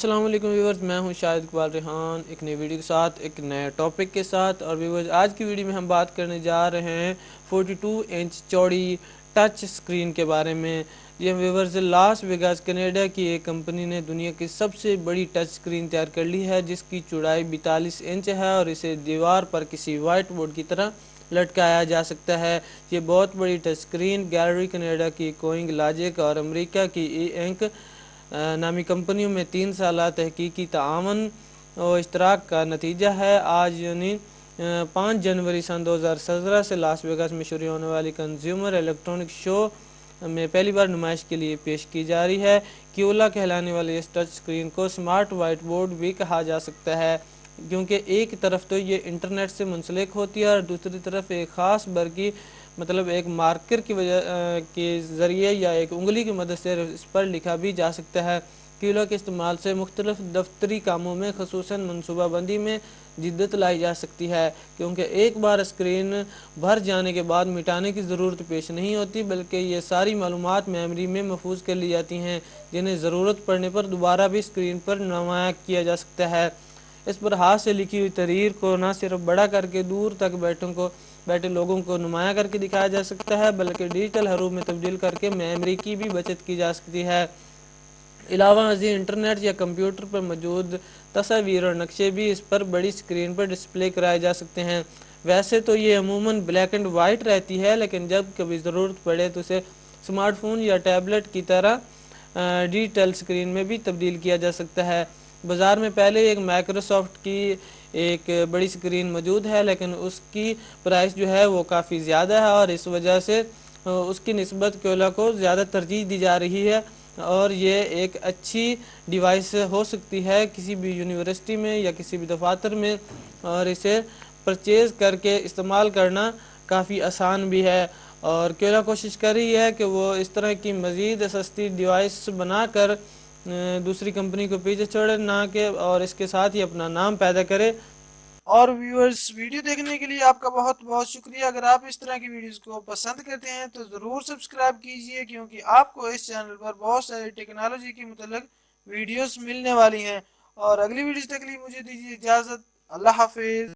السلام علیکم ویورز، میں ہوں شاہد اقبال ریحان ایک نئی ویڈیو کے ساتھ، ایک نئے ٹاپک کے ساتھ۔ اور ویورز، آج کی ویڈیو میں ہم بات کرنے جا رہے ہیں 42 انچ چوڑی ٹچ سکرین کے بارے میں۔ یہ ویورز، لاس ویگاس کینیڈا کی ایک کمپنی نے دنیا کی سب سے بڑی ٹچ سکرین تیار کر لی ہے، جس کی چوڑائی 42 انچ ہے اور اسے دیوار پر کسی وائٹ بورڈ کی طرح لٹکایا جا سکتا ہے۔ یہ بہت بڑی ٹچ سکرین گیلری کینیڈا کی کوئنگ لاجک اور امریکہ کی ای انک نامی کمپنیوں میں 3 سالہ تحقیقی تعاون و اشتراک کا نتیجہ ہے۔ آج یعنی 5 جنوری سن 2017 سے لاس ویگاس میں شروع ہونے والی کنزیومر الیکٹرونک شو میں پہلی بار نمائش کے لیے پیش کی جا رہی ہے۔ کیولا کہلانے والی اس ٹچ سکرین کو سمارٹ وائٹ بورڈ بھی کہا جا سکتا ہے، کیونکہ ایک طرف تو یہ انٹرنیٹ سے منسلک ہوتی ہے اور دوسری طرف ایک خاص برقی ایک مارکر کی وجہ کے ذریعے یا ایک انگلی کی مدد سے اس پر لکھا بھی جا سکتا ہے۔ کیولا کے استعمال سے مختلف دفتری کاموں میں، خصوصاً منصوبہ بندی میں جدت لائی جا سکتی ہے، کیونکہ ایک بار اسکرین بھر جانے کے بعد مٹانے کی ضرورت پیش نہیں ہوتی، بلکہ یہ ساری معلومات میموری میں محفوظ کر لی جاتی ہیں، جنہیں ضرورت پڑنے پر دوبارہ بھی اسکرین پر نمایاں کیا جا سکتا ہے۔ اس پر ہاتھ سے لکھی ہوئی تحریر کو نہ صرف بڑا کر کے دور تک بیٹھے لوگوں کو نمایاں کر کے دکھایا جا سکتا ہے، بلکہ ڈیجیٹل حروف میں تبدیل کر کے میموری کی بھی بچت کی جا سکتی ہے۔ علاوہ ازیں انٹرنیٹ یا کمپیوٹر پر موجود تصاویر اور نقشے بھی اس پر بڑی سکرین پر ڈسپلے کرائے جا سکتے ہیں۔ ویسے تو یہ عموماً بلیک اینڈ وائٹ رہتی ہے، لیکن جب کبھی ضرورت پڑے تو اسے سمارٹ فون یا ٹیبلٹ کی طرح ڈیجیٹل سکرین میں بھی تبدیل کیا جا سکتا ہے۔ بازار میں پہلے ایک مائیکروسافٹ کی ایک بڑی سکرین موجود ہے، لیکن اس کی پرائس وہ کافی زیادہ ہے اور اس وجہ سے اس کی نسبت کیولا کو زیادہ ترجیح دی جا رہی ہے، اور یہ ایک اچھی ڈیوائس ہو سکتی ہے کسی بھی یونیورسٹی میں یا کسی بھی دفاتر میں، اور اسے پرچیز کر کے استعمال کرنا کافی آسان بھی ہے۔ اور کیولا کوشش کر رہی ہے کہ وہ اس طرح کی مزید سستی ڈیوائس بنا کر دوسری کمپنی کو پیچھے چھوڑے نہ کہ اور اس کے ساتھ ہی اپنا نام پیدا کرے۔ اور ویورز، ویڈیو دیکھنے کے لیے آپ کا بہت بہت شکریہ۔ اگر آپ اس طرح کی ویڈیوز کو پسند کرتے ہیں تو ضرور سبسکرائب کیجئے، کیونکہ آپ کو اس چینل پر بہت ساری ٹیکنالوجی کی متعلق ویڈیوز ملنے والی ہیں۔ اور اگلی ویڈیوز تک کے لیے مجھے دیجیے اجازت۔ اللہ حافظ۔